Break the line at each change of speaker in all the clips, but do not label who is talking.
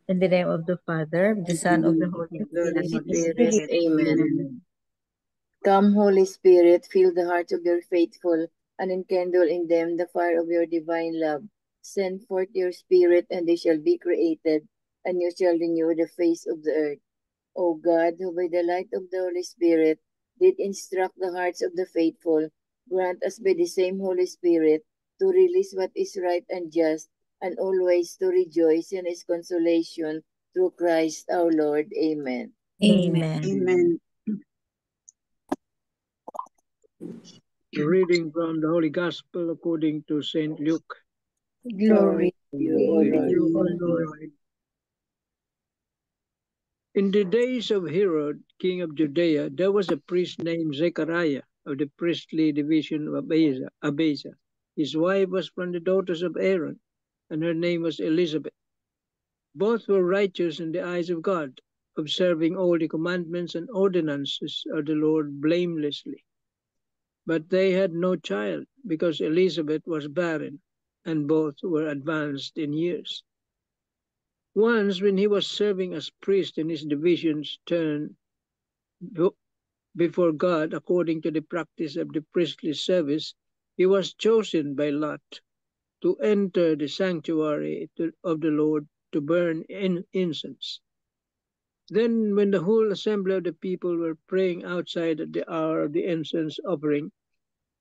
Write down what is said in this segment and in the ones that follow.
In the name of the Father, the Son, of the Holy Spirit.
Amen. Come, Holy Spirit, fill the hearts of your faithful, and enkindle in them the fire of your divine love. Send forth your Spirit, and they shall be created, and you shall renew the face of the earth. O God, who by the light of the Holy Spirit did instruct the hearts of the faithful, grant us by the same Holy Spirit to release what is right and just, and always to rejoice in his consolation through Christ our Lord. Amen.
Amen.
Amen.
A reading from the Holy Gospel according to St. Luke.
Glory
to you, O Lord.
In the days of Herod, king of Judea, there was a priest named Zechariah of the priestly division of Abijah. His wife was from the daughters of Aaron, and her name was Elizabeth. Both were righteous in the eyes of God, observing all the commandments and ordinances of the Lord blamelessly. But they had no child, because Elizabeth was barren, and both were advanced in years. Once, when he was serving as priest in his division's turn before God, according to the practice of the priestly service, he was chosen by Lot to enter the sanctuary of the Lord to burn incense. Then, when the whole assembly of the people were praying outside at the hour of the incense offering,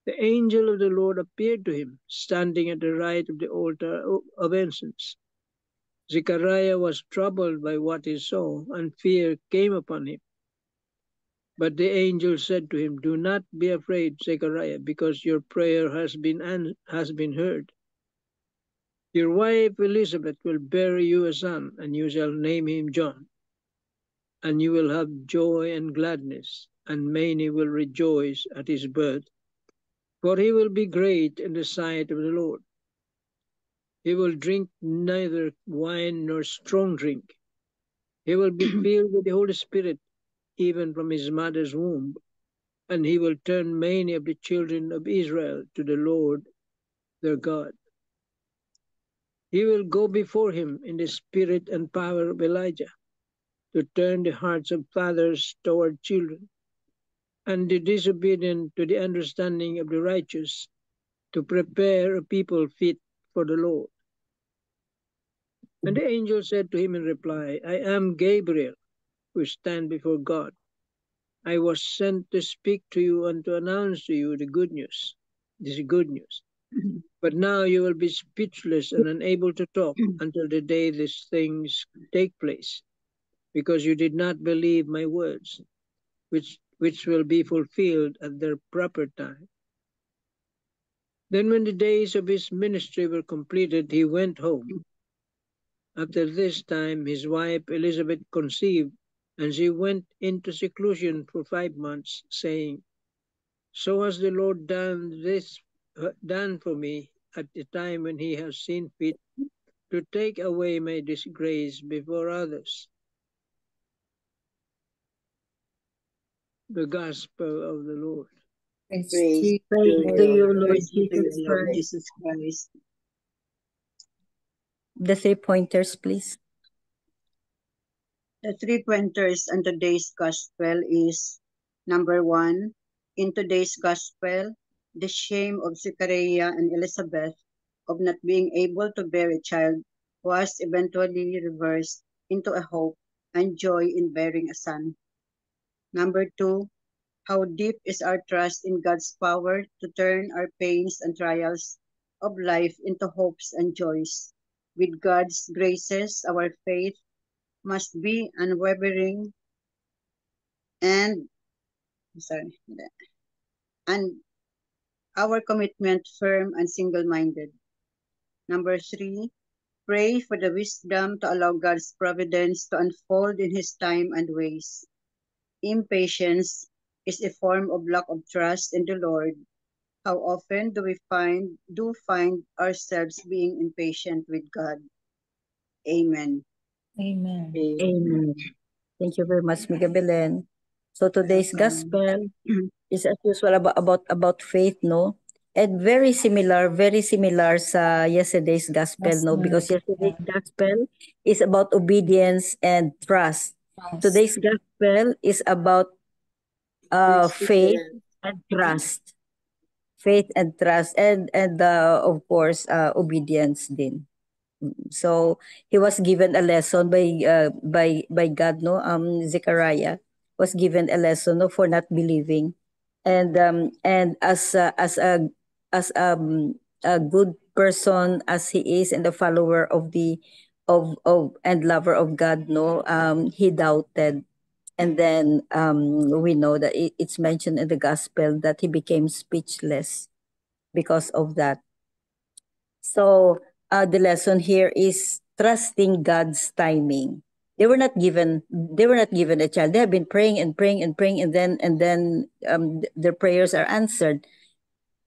the angel of the Lord appeared to him, standing at the right of the altar of incense. Zechariah was troubled by what he saw, and fear came upon him. But the angel said to him, "Do not be afraid, Zechariah, because your prayer has been heard. Your wife Elizabeth will bear you a son, and you shall name him John. And you will have joy and gladness, and many will rejoice at his birth, for he will be great in the sight of the Lord. He will drink neither wine nor strong drink. He will be filled with the Holy Spirit even from his mother's womb, and he will turn many of the children of Israel to the Lord their God. He will go before him in the spirit and power of Elijah, to turn the hearts of fathers toward children, and the disobedient to the understanding of the righteous, to prepare a people fit for the Lord." And the angel said to him in reply, "I am Gabriel, who stand before God. I was sent to speak to you and to announce to you the good news. This is good news. But now you will be speechless and unable to talk until the day these things take place, because you did not believe my words, which will be fulfilled at their proper time." Then when the days of his ministry were completed, he went home. After this time, his wife Elizabeth conceived, and she went into seclusion for 5 months, saying, "So has the Lord done for me at the time when he has seen fit to take away my disgrace before others." The Gospel of the Lord.
Praise
to
to
you, Lord
Praise be to
Jesus
you, Lord
Christ.
Jesus Christ.
The 3 pointers, please.
The 3 pointers on today's gospel is, number 1, in today's gospel, the shame of Zechariah and Elizabeth of not being able to bear a child was eventually reversed into a hope and joy in bearing a son. Number 2, how deep is our trust in God's power to turn our pains and trials of life into hopes and joys. With God's graces, our faith must be unwavering and and our commitment firm and single-minded. Number 3, pray for the wisdom to allow God's providence to unfold in His time and ways. Impatience is a form of lack of trust in the Lord. How often do we find ourselves being impatient with God? Amen.
Amen.
Amen.
Thank you very much, Miguel Belen. So today's gospel is as usual about faith, no? And very similar sa yesterday's gospel, no? Because yesterday's gospel is about obedience and trust. Today's gospel is about
There's
faith
difference.
and trust. Faith and trust, and of course obedience din. So he was given a lesson by God, no? Zechariah was given a lesson, no, for not believing, and as a good person as he is, and a follower of the of and lover of God, no, he doubted, and then we know that it's mentioned in the gospel that he became speechless because of that. So the lesson here is trusting God's timing. They were not given a child. They have been praying and praying and praying, and then their prayers are answered.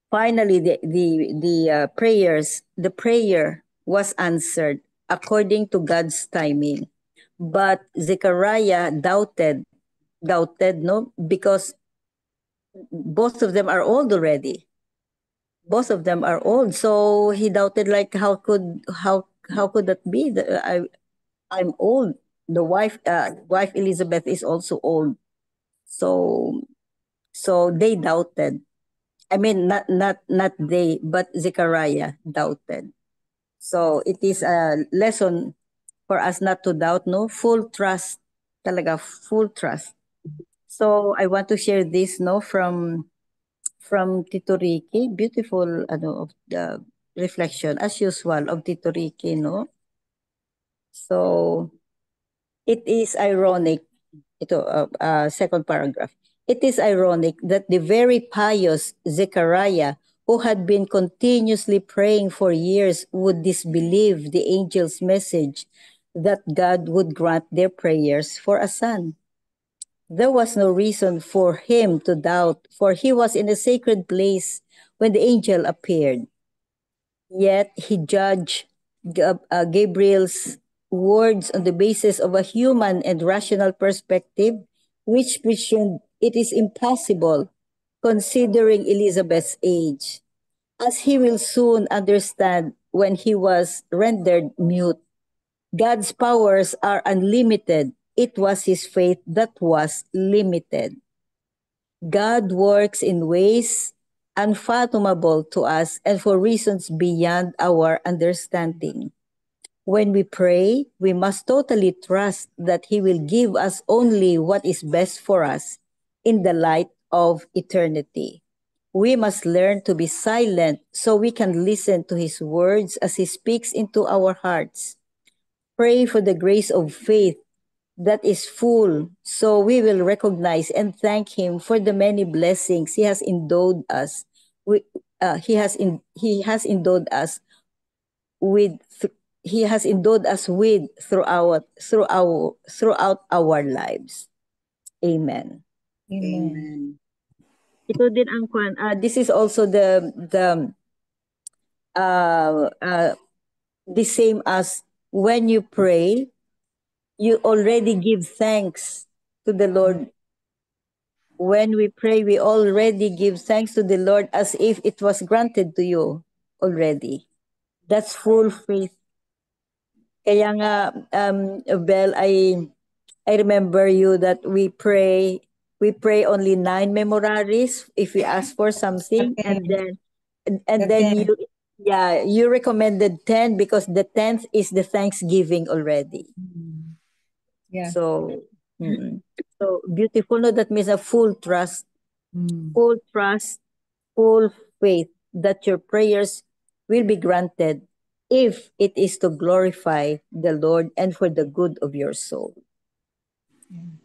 Finally, the prayer was answered according to God's timing. But Zechariah doubted, no, because both of them are old already. Both of them are old, so he doubted, like, how could that be? I'm old. The wife Elizabeth is also old. So they doubted. I mean, not they, but Zechariah doubted. So it is a lesson for us not to doubt, no? Full trust, talaga, full trust. So I want to share this, no, from Tito Ricky. Beautiful, ano, of the reflection, as usual, of Tito Ricky, no? So it is ironic, ito, second paragraph. It is ironic that the very pious Zechariah, who had been continuously praying for years, would disbelieve the angel's message that God would grant their prayers for a son. There was no reason for him to doubt, for he was in a sacred place when the angel appeared. Yet he judged Gabriel's words on the basis of a human and rational perspective, which presumed it is impossible, considering Elizabeth's age, as he will soon understand when he was rendered mute. God's powers are unlimited. It was his faith that was limited. God works in ways unfathomable to us and for reasons beyond our understanding. When we pray, we must totally trust that He will give us only what is best for us in the light of eternity. We must learn to be silent so we can listen to His words as He speaks into our hearts. Pray for the grace of faith that is full, so we will recognize and thank Him for the many blessings He has endowed us. He has endowed us with. He has endowed us with throughout our lives. Amen.
Amen.
Ito din ang this is also the same as when you pray, you already give thanks to the Lord. When we pray, we already give thanks to the Lord as if it was granted to you already. That's full faith. Kaya nga, Bel, I remember you that we pray only 9 memoraries if we ask for something, and then you recommended 10 because the 10th is the Thanksgiving already.
Yeah.
So so beautiful, no? That means a full trust, full faith that your prayers will be granted if it is to glorify the Lord and for the good of your soul. Amen.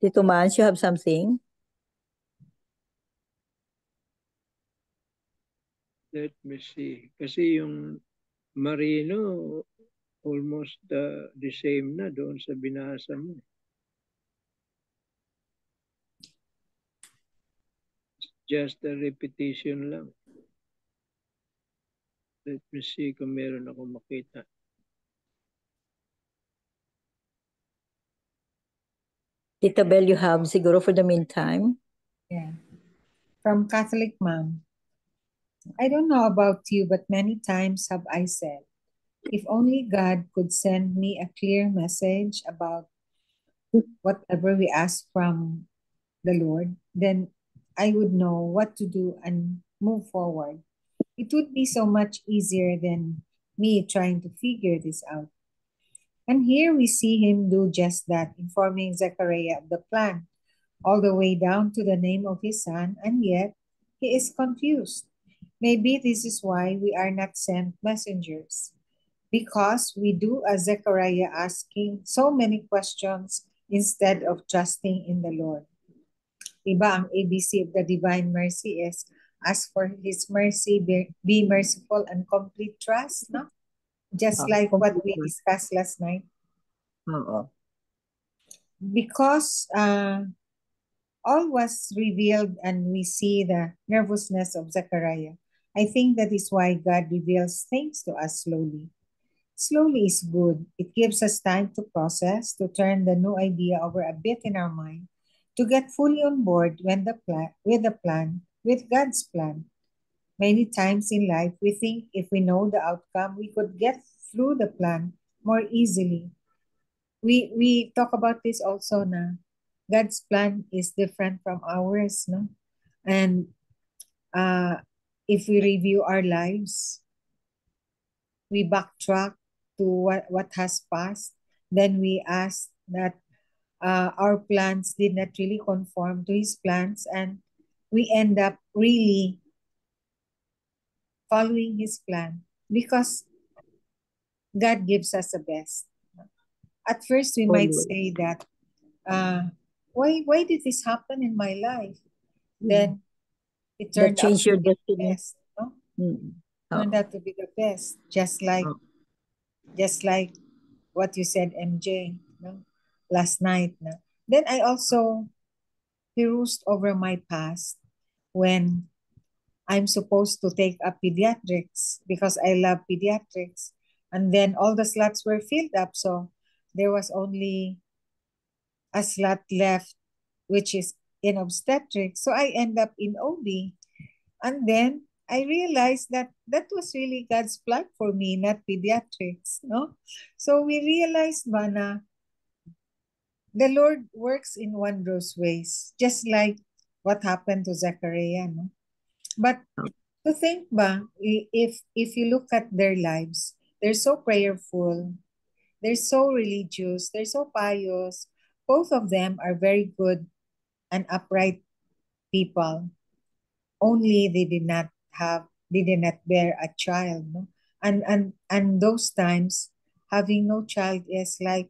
Tito Mans, you have something?
Let me see. Kasi yung Marino, almost the same na doon sa binasa mo. Just a repetition lang. Let me see kung meron ako makita.
Tita Bel, you have siguro for the meantime.
Yeah. From Catholic Mom. I don't know about you, but many times have I said, if only God could send me a clear message about whatever we ask from the Lord, then I would know what to do and move forward. It would be so much easier than me trying to figure this out. And here we see him do just that, informing Zechariah of the plan, all the way down to the name of his son, and yet he is confused. Maybe this is why we are not sent messengers, because we do as Zechariah, asking so many questions instead of trusting in the Lord. Diba, ang ABC of the Divine Mercy is ask for His mercy, be merciful, and complete trust, no? Just like what we discussed last night. Because all was revealed and we see the nervousness of Zechariah, I think that is why God reveals things to us slowly. Slowly is good. It gives us time to process, to turn the new idea over a bit in our mind, to get fully on board with God's plan. Many times in life, we think if we know the outcome, we could get through the plan more easily. We talk about this also na God's plan is different from ours, no? And if we review our lives, we backtrack to what has passed, then we ask that our plans did not really conform to His plans, and we end up really following His plan because God gives us the best. At first, we might say that, why did this happen in my life? Then it turned out to be the best. No? Turned out to be the best, just like what you said, MJ, no? Last night. No? Then I also perused over my past when I'm supposed to take up pediatrics because I love pediatrics. And then all the slots were filled up. So there was only a slot left, which is in obstetrics. So I end up in OB. And then I realized that that was really God's plan for me, not pediatrics. No? So we realized, Bana, the Lord works in wondrous ways, just like what happened to Zechariah. No? But to think ba, if you look at their lives, they're so prayerful, they're so religious, they're so pious. Both of them are very good and upright people. Only they did not bear a child. No? And those times, having no child is like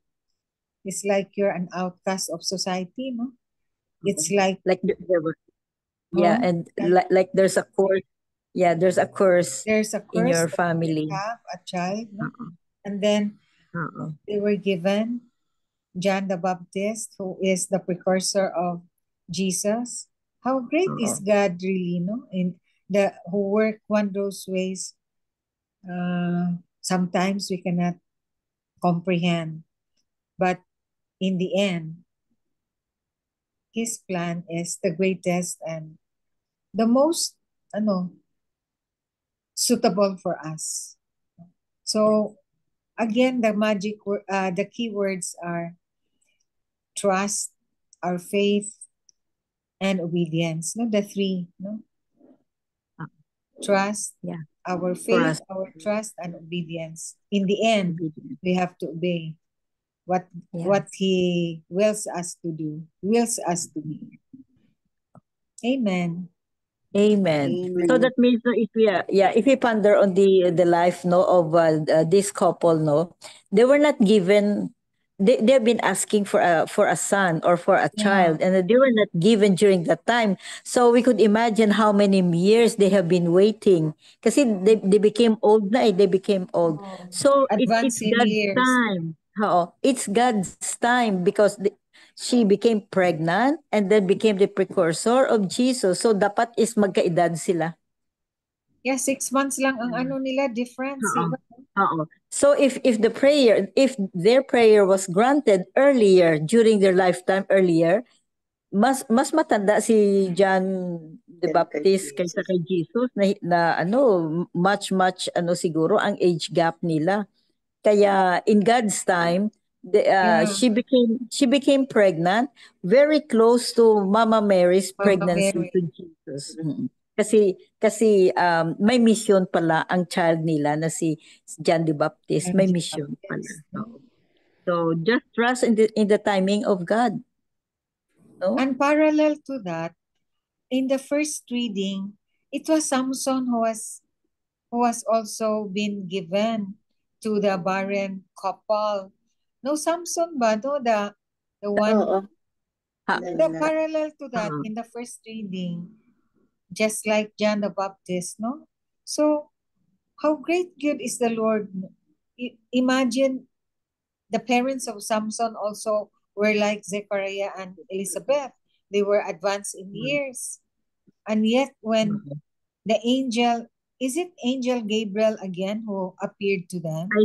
you're an outcast of society, no? It's like
yeah, and like there's a curse. Yeah, there's a curse in your family.
Have a child, no? And then they were given John the Baptist, who is the precursor of Jesus. How great is God really, no? In who work wondrous ways. Sometimes we cannot comprehend, but in the end, His plan is the greatest and the most suitable for us. So again, the key words are trust, our faith, and obedience. No, the three. No, trust, our faith, our trust, and obedience. In the end, we have to obey what He wills us to do, wills us to be. Amen.
Amen. So that means if we ponder on the life of this couple, they were not given. They've been asking for a son or for a child, and they were not given during that time. So we could imagine how many years they have been waiting. Kasi they became old na. They became old. So it's God's time. It's God's time because she became pregnant and then became the precursor of Jesus. So dapat is magkaedad sila.
Yeah, 6 months lang ang nila difference.
So if their prayer was granted earlier during their lifetime earlier, mas matanda si John the
Yan kay
Baptist kaysa
Jesus.
kay Jesus na much siguro ang age gap nila. Kaya in God's time,
Yeah.
she became pregnant very close to Mama Mary's
Mama
pregnancy
Mary.
to Jesus. Kasi may mission pala ang child nila na si John the Baptist.
John
May
the
mission pala.
Baptist, no?
So just trust in the timing of God. No?
And parallel to that, in the first reading, it was Samson who was also been given to the barren couple. No, Samson ba? No, the one,
Oo.
Ha-
the
Na-
parallel to that
Oo.
in the first reading, just like John the Baptist, no? So, how great good is the Lord. Imagine the parents of Samson also were like Zechariah and Elizabeth. They were advanced in years. And yet when the angel, is it Angel Gabriel again who appeared to them?
I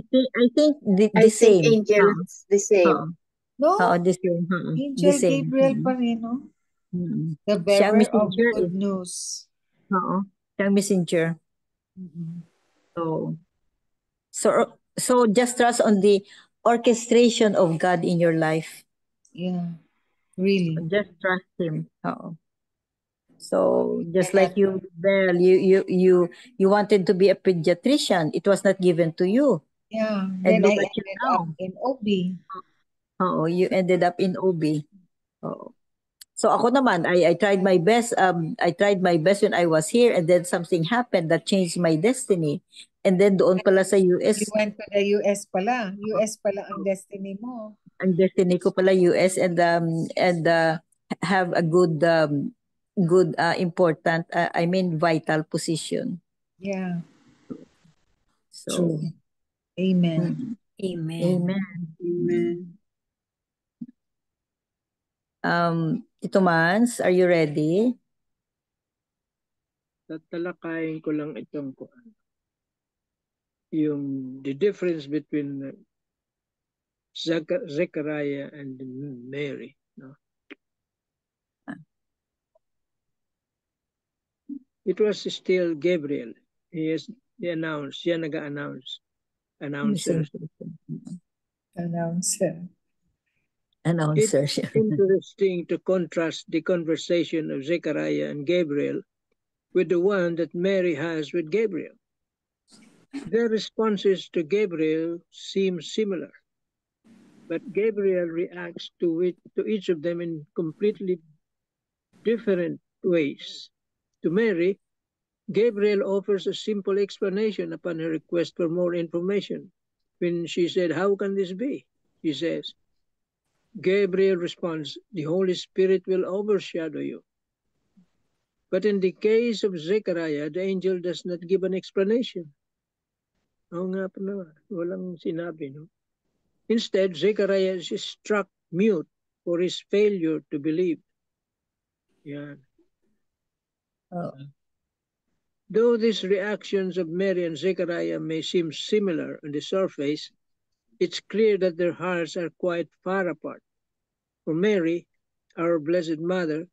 think the
I
same.
think angels the same.
No,
The same. The
Angel
same.
Gabriel pa rin, no?
Mm.
The
Siya ang
bearer of
messenger
good
eh.
news.
Siya ang messenger. So just trust on the orchestration of God in your life.
Yeah, really.
Just trust Him. So just like you, Belle, you wanted to be a pediatrician. It was not given to you.
Yeah,
And
then
look
I
at you
ended
now.
up in OB.
You ended up in OB. So ako naman, I tried my best. I tried my best when I was here, and then something happened that changed my destiny. And then doon pala sa
You
US,
went to the US pala. US pala ang destiny mo.
ang destiny ko pala US, and have a good important vital position.
Yeah,
So
true. Amen.
Amen. Tito Mans, are you ready?
Tatalakayin ko lang itong yung the difference between Zechariah and Mary. No? It was still Gabriel. He announced, siya nag-announce. Announcer.
Announcer.
It's interesting to contrast the conversation of Zechariah and Gabriel with the one that Mary has with Gabriel. Their responses to Gabriel seem similar, but Gabriel reacts to each of them in completely different ways. To Mary, Gabriel offers a simple explanation upon her request for more information. When she said, "How can this be?" she says, Gabriel responds, "The Holy Spirit will overshadow you." But in the case of Zechariah, the angel does not give an explanation. Oo nga pa naman, walang sinabi, no? Instead, Zechariah is struck mute for his failure to believe. Yan. Though these reactions of Mary and Zechariah may seem similar on the surface, it's clear that their hearts are quite far apart. For Mary, our Blessed Mother,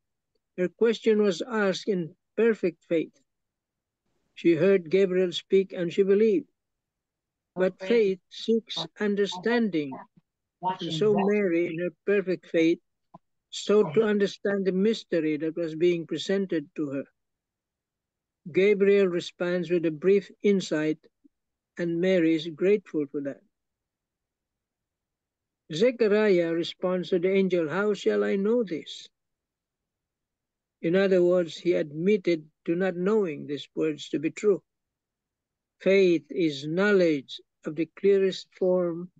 her question was asked in perfect faith. She heard Gabriel speak and she believed. But faith seeks understanding. And so Mary, in her perfect faith, sought to understand the mystery that was being presented to her. Gabriel responds with a brief insight, and Mary is grateful for that. Zechariah responds to the angel, "How shall I know this?" In other words, he admitted to not knowing these words to be true. Faith is knowledge of the clearest form,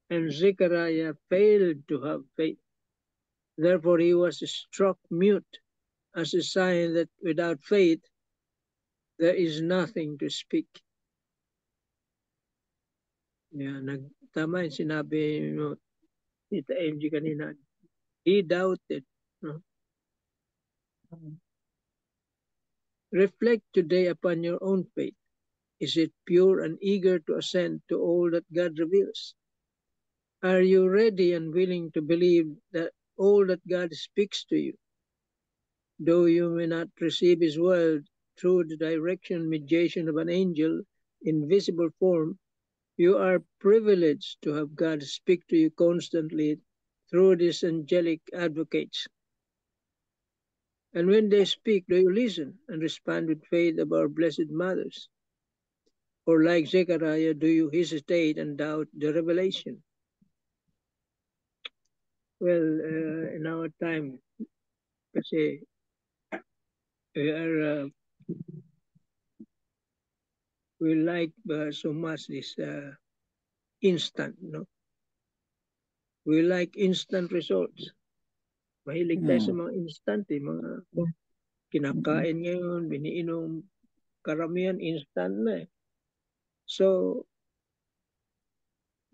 and Zechariah failed to have faith. Therefore, he was struck mute as a sign that without faith, there is nothing to speak. Yeah, tama yung sinabi mo, Tita MG kanina. He doubted. No? Reflect today upon your own faith. Is it pure and eager to assent to all that God reveals? Are you ready and willing to believe that all that God speaks to you, though you may not receive His word through the direction and mediation of an angel in visible form, you are privileged to have God speak to you constantly through these angelic advocates. And when they speak, do you listen and respond with faith of our blessed mothers? Or like Zechariah, do you hesitate and doubt the revelation? Well, in our time, kasi we are we like so much this instant, no? We like instant results. Mahilig tayo sa mga instant, mga kinakain ngayon, biniinom, karamihan instant na eh. So,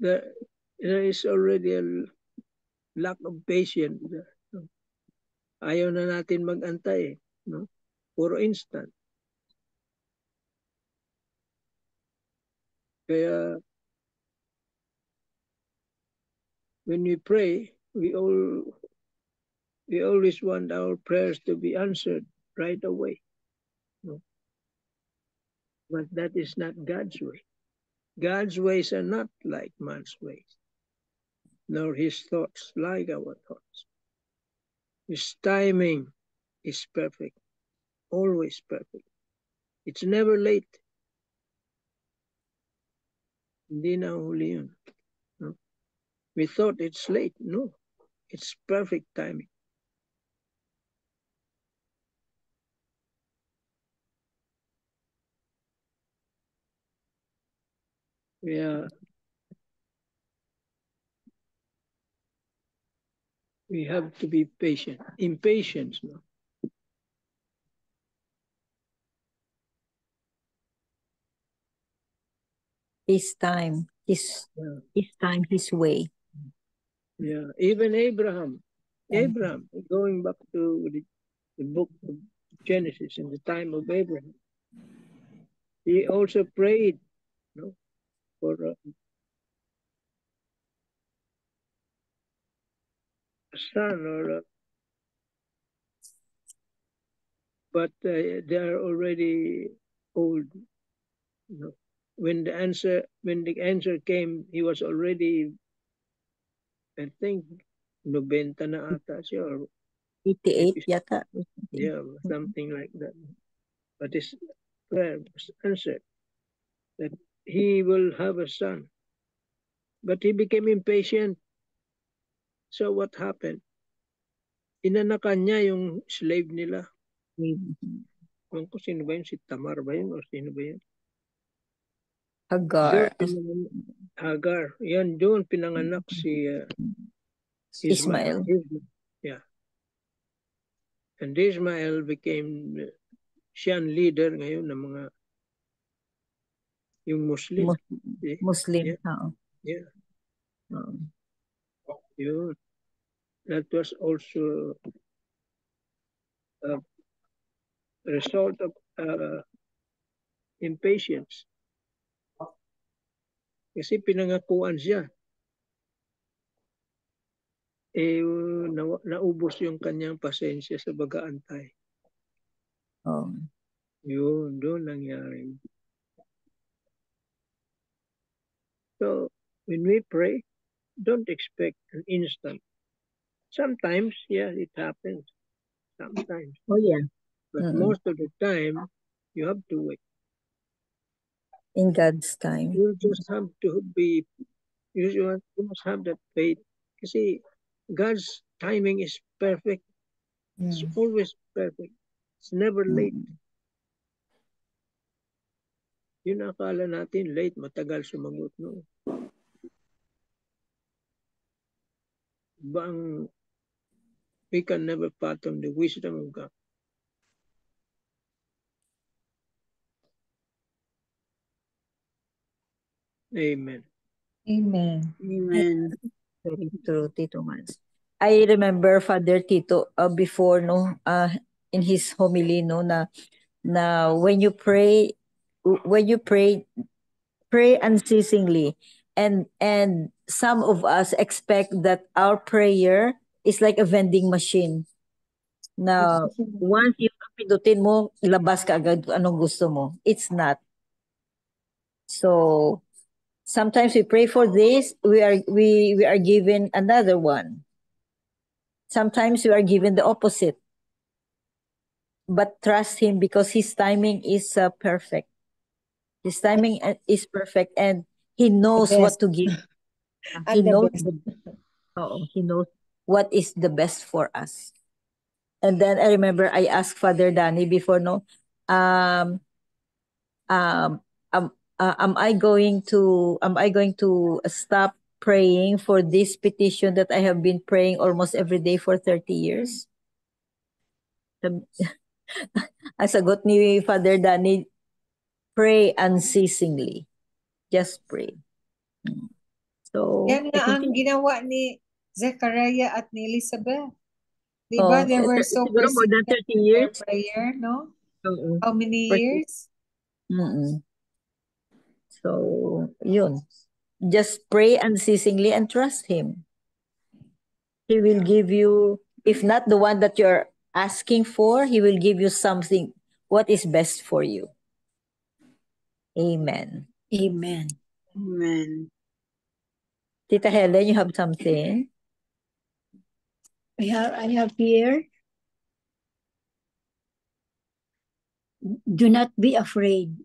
there is already a lack of patience. Ayaw na natin mag-antay, no? Puro instant. Kaya, when we pray, we always want our prayers to be answered right away. No? But that is not God's way. God's ways are not like man's ways, nor his thoughts like our thoughts. His timing is perfect, always perfect. It's never late. Hindi na huli yun. No? We thought it's late. No, it's perfect timing. We have to be patient. Impatience, no?
His time, his time, his way.
Yeah, even Abraham, going back to the book of Genesis, in the time of Abraham, he also prayed, no, for a son, but they are already old. You know. When the answer came, he was already, I think, 90 na ata siya, or
88 yata.
yeah, something like that. But his prayer was answered that he will have a son. But he became impatient. So what happened? Inanakan niya yung slave nila. Kung sino ba yun? Si Tamar ba yun? O sino ba yun?
Hagar.
Hagar. Yan, doon pinanganak si Ismael. Yeah. And Ismael became siya ang leader ngayon ng mga yung Muslim.
Muslim.
Yeah. Yun. That was also a result of impatience. Kasi pinangakuan siya. Naubos yung kanyang pasensya sa pag-aantay. Yun, doon nangyari. So, when we pray, don't expect an instant. Sometimes, yeah, it happens. Sometimes.
Oh, yeah.
But most of the time, you have to wait.
In God's time.
You just have to be, you must have that faith. Kasi God's timing is perfect. It's always perfect. It's never late. Yun akala natin, late, matagal sumagot, no? Bang, we can never fathom the wisdom of God. Amen.
Amen.
Amen.
Very true, Tito Mans. I remember Father Tito before, no, in his homily, no, na when you pray, when you pray unceasingly, and some of us expect that our prayer is like a vending machine. Now, once you pindutin mo, ilabas ka agad kung anong gusto mo. It's not. So, sometimes we pray for this, we are given another one. Sometimes we are given the opposite. But trust him because his timing is perfect. His timing is perfect, and he knows what to give.
At
He
the
knows
best.
he knows what is the best for us. And then I remember I asked Father Danny before, no, um, um, am I going to stop praying for this petition that I have been praying almost every day for 30 years? Ang sagot ni Father Danny, pray unceasingly. Just pray. So,
Yan
I
nga ang
think
ginawa ni Zechariah at ni Elizabeth. Diba? They were so
siguro more than
persistent
30
in their
years.
prayer, no?
Oo.
How many
For-
years?
Mm-mm. So, yun. Just pray unceasingly and trust him. He will give you, if not the one that you're asking for, he will give you something what is best for you. Amen.
Amen.
Amen.
Tita Helen, you have something?
I have here. Do not be afraid.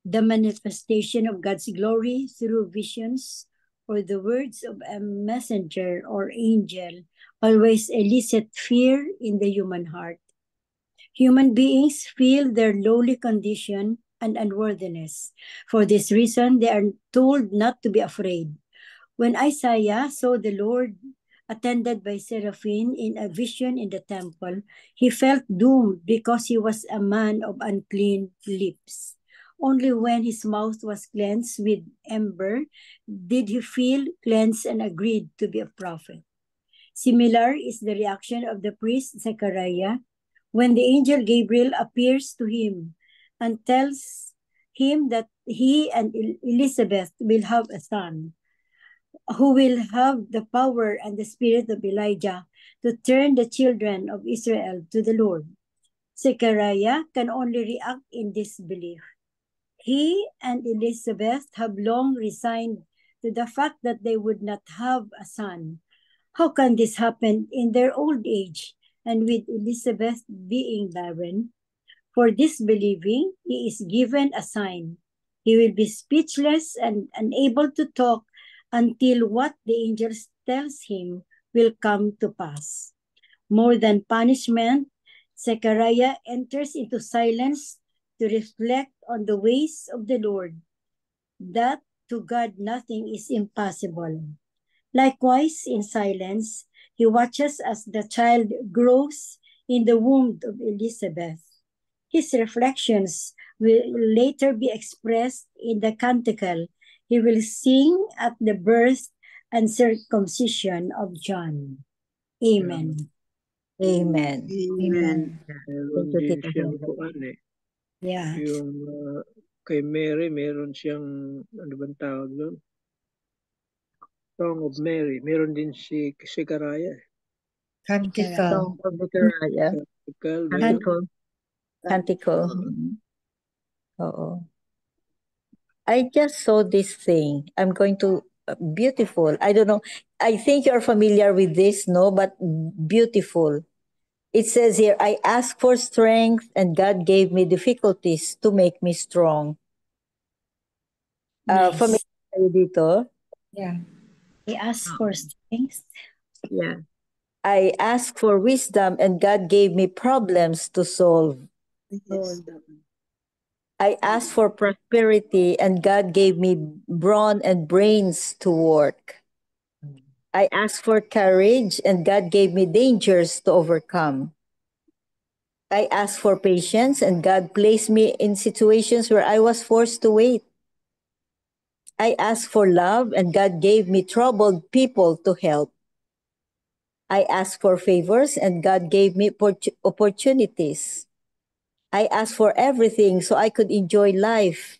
The manifestation of God's glory through visions or the words of a messenger or angel always elicit fear in the human heart. Human beings feel their lowly condition and unworthiness. For this reason, they are told not to be afraid. When Isaiah saw the Lord attended by seraphim in a vision in the temple, he felt doomed because he was a man of unclean lips. Only when his mouth was cleansed with ember did he feel cleansed and agreed to be a prophet. Similar is the reaction of the priest Zechariah when the angel Gabriel appears to him and tells him that he and Elizabeth will have a son who will have the power and the spirit of Elijah to turn the children of Israel to the Lord. Zechariah can only react in disbelief. He and Elizabeth have long resigned to the fact that they would not have a son. How can this happen in their old age and with Elizabeth being barren? For disbelieving, he is given a sign. He will be speechless and unable to talk until what the angel tells him will come to pass. More than punishment, Zechariah enters into silence to reflect on the ways of the Lord, that to God nothing is impossible. Likewise, in silence, he watches as the child grows in the womb of Elizabeth. His reflections will later be expressed in the canticle he will sing at the birth and circumcision of John. Amen.
Amen.
Amen.
Meron
Thank you,
din
Tita
siyang
Helen.
kuan eh.
Yeah.
Yung kay Mary, meron siyang, ano bang tawag doon? Song of Mary. Meron din si Zechariah.
Canticle.
Song of Zechariah.
Canticle, meron.
Canticle. Canticle. Oo. I just saw this thing. I'm going to beautiful. I don't know. I think you're familiar with this, no? But beautiful. It says here, I asked for strength and God gave me difficulties to make me strong.
Nice.
Familiar kayo dito?
Yeah.
He asked for strength.
Yeah. I asked for wisdom and God gave me problems to solve.
Yes.
I asked for prosperity and God gave me brawn and brains to work. I asked for courage and God gave me dangers to overcome. I asked for patience and God placed me in situations where I was forced to wait. I asked for love and God gave me troubled people to help. I asked for favors and God gave me opportunities. I asked for everything so I could enjoy life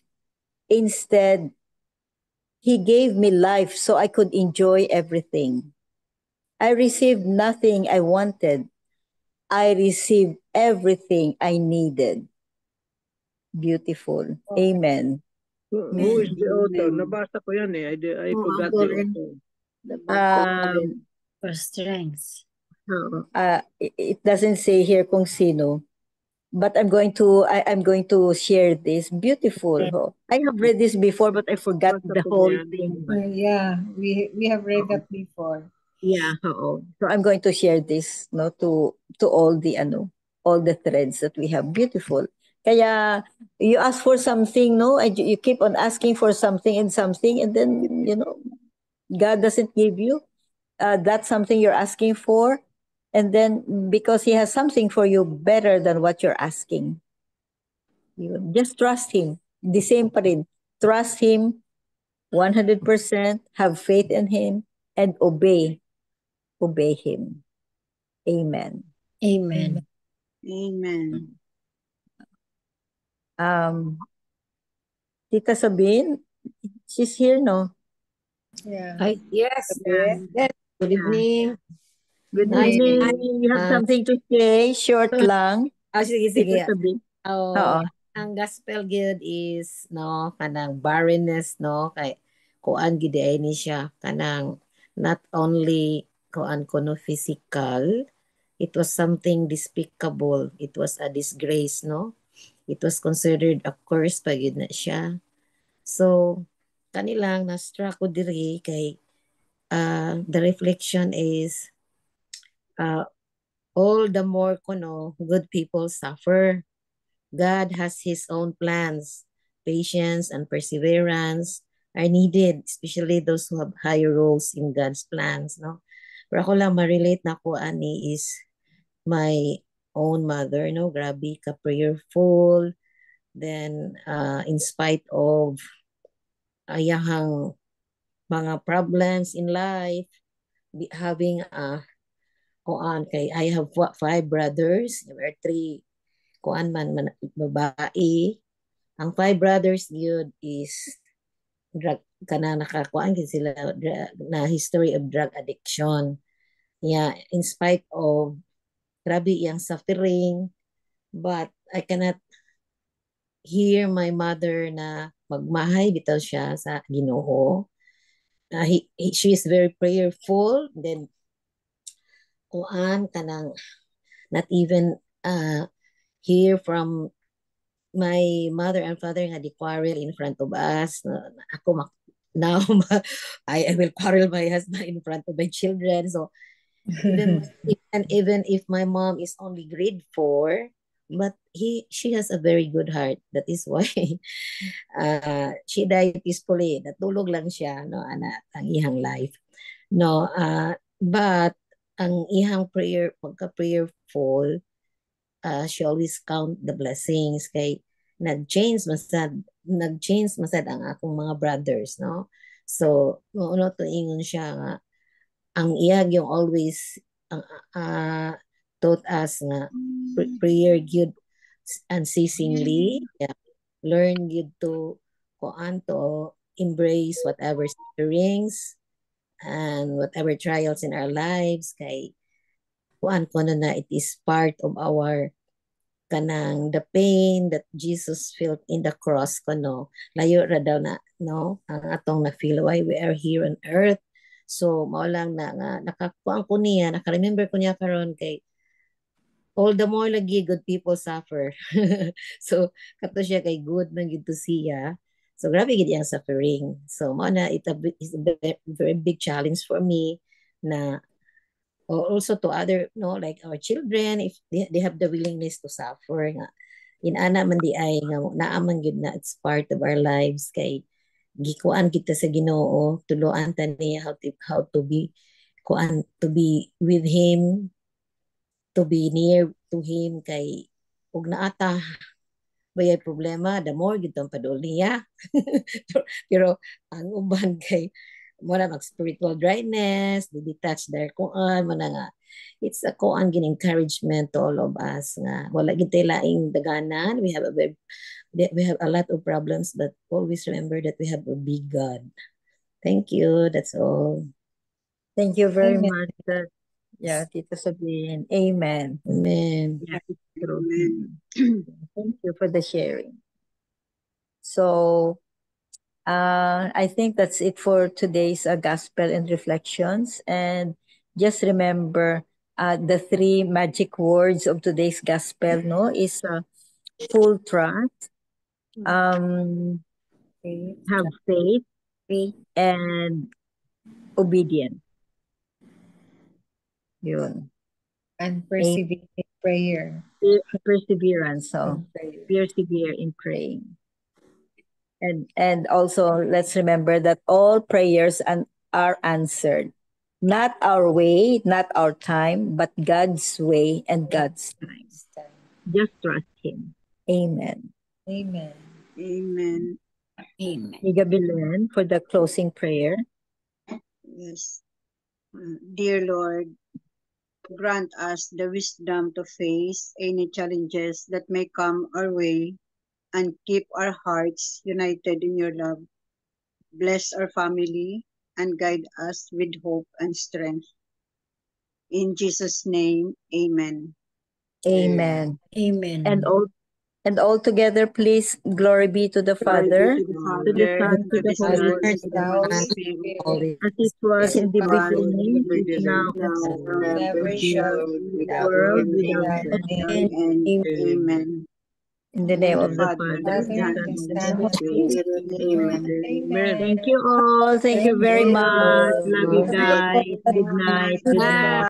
Instead, He gave me life so I could enjoy everything. I received nothing I wanted. I received everything I needed. Beautiful. Amen.
Who is the author?
Amen.
Nabasa ko yan eh. I
Oo,
forgot
ako
the
rin.
author.
Nabasa ko rin.
For strength.
Oo.
It doesn't say here kung sino, but I'm going to share this. Beautiful. Oh. I have read this before, but I forgot
Basa
the
ko na
whole
yan.
thing.
Yeah, we have read
Oo.
that before.
Yeah, oo. So I'm going to share this no to all the threads that we have. Beautiful. Kaya you ask for something, no? And you keep on asking for something, and then God doesn't give you that's something you're asking for, and then because He has something for you better than what you're asking. Yun. Just trust Him. The same pa rin. Trust Him 100%, have faith in Him, and obey Him. Amen.
Amen.
Amen.
Tita Sabine, she's here, no?
Yeah.
Yes.
Okay.
Yes. Good evening.
Good
Nice.
evening. You have something to say? Short lang.
Sige,
Tita
sige.
Sabine.
Oh,
Oo.
ang gospel good is no kanang barrenness no kay kuan gid ay ni siya kanang not only kuan kuno physical, it was something despicable, it was a disgrace no, it was considered a curse pa gid na siya. So kanilang na struck ko diri kay the reflection is all the more kuno good people suffer. God has His own plans. Patience and perseverance are needed, especially those who have higher roles in God's plans. No? Pero ako lang ma-relate na ko ani is my own mother. No? Grabe ka prayerful. Then, in spite of ayahang mga problems in life, having kuan kay I have 5 brothers. There were 3 kuan man babae. Ang 5 brothers yun is drug kana nakakuan gid sila na history of drug addiction. Yeah, in spite of grabe iyang suffering, but I cannot hear my mother na magmahay bitaw siya sa Ginoo. She is very prayerful. Then kuan kanang not even hear from my mother and father nga di quarrel in front of us. Ako now I will quarrel my husband in front of my children. So even if my mom is only grade 4, but she has a very good heart. That is why she died peacefully. Natulog lang siya no anak ang ihang life. No but ang ihang pagka prayerful, she always count the blessings kay nag-change masad ang akong mga brothers no. So uno to ingon siya nga ang iyag yung always uh, taught us nga prayer good unceasingly, yeah. Learn good to kuan to embrace whatever sufferings and whatever trials in our lives kay kuan ko na it is part of our kanang the pain that Jesus felt in the cross kono layo ra daw na no ang atong na feel why we are here on earth. So mao lang na nga nakakuan ko niya, naka-remember ko niya karon kay all the more lagi good people suffer. So kato siya kay good man gid to siya. So grabe gid ang suffering. So mao na it's a very big challenge for me na also to other no like our children if they have the willingness to suffer nga inana man di ay nga naaman gyud na it's part of our lives kay gikuan kita sa Ginoo tuluan ta niya how to be kuan to be with him, to be near to him kay ug naata bayay problema the more gyud tong padul niya. Pero ang uban kay mo na mag spiritual dryness, detach their kuan mo na nga it's a kuan gin encouragement to all of us nga wala gid tay laing daganan, we have a we have a lot of problems, but always remember that we have a big God. Thank you. That's all.
Thank you very
Amen.
much. Tita Sabine. Amen.
Amen.
Yeah, it's true.
Amen.
Thank you for the sharing. So, I think that's it for today's gospel and reflections. And just remember, the three magic words of today's gospel, no, is full trust, um, have faith, and obedience. Yun.
And persevere in prayer.
Perseverance. So, persevere in praying. And also let's remember that all prayers are answered. Not our way, not our time, but God's way and God's time. Just trust Him. Amen.
Amen.
Amen.
Amen.
Miga Belen for the closing prayer.
Yes. Dear Lord, grant us the wisdom to face any challenges that may come our way and keep our hearts united in your love. Bless our family and guide us with hope and strength. In Jesus' name, amen.
Amen.
Amen.
And all together, please, glory be to the Father,
Glory be to the
to
Father,
the Son,
to
to the
the
Holy
Son,
Spirit,
to the Holy Spirit,
as it was in the beginning, is now,
now
and
Never
ever
shall
be,
be
world without
without
end.
end.
and amen.
In the name
In
of
the
the
Father,
Father,
the
the
Father,
Son,
Son,
the
and
and
the
the
Son,
Holy
and
Holy
the
Spirit.
Spirit.
Amen.
Amen.
Thank you all. Thank you very much. Love you guys. Good night. Good night.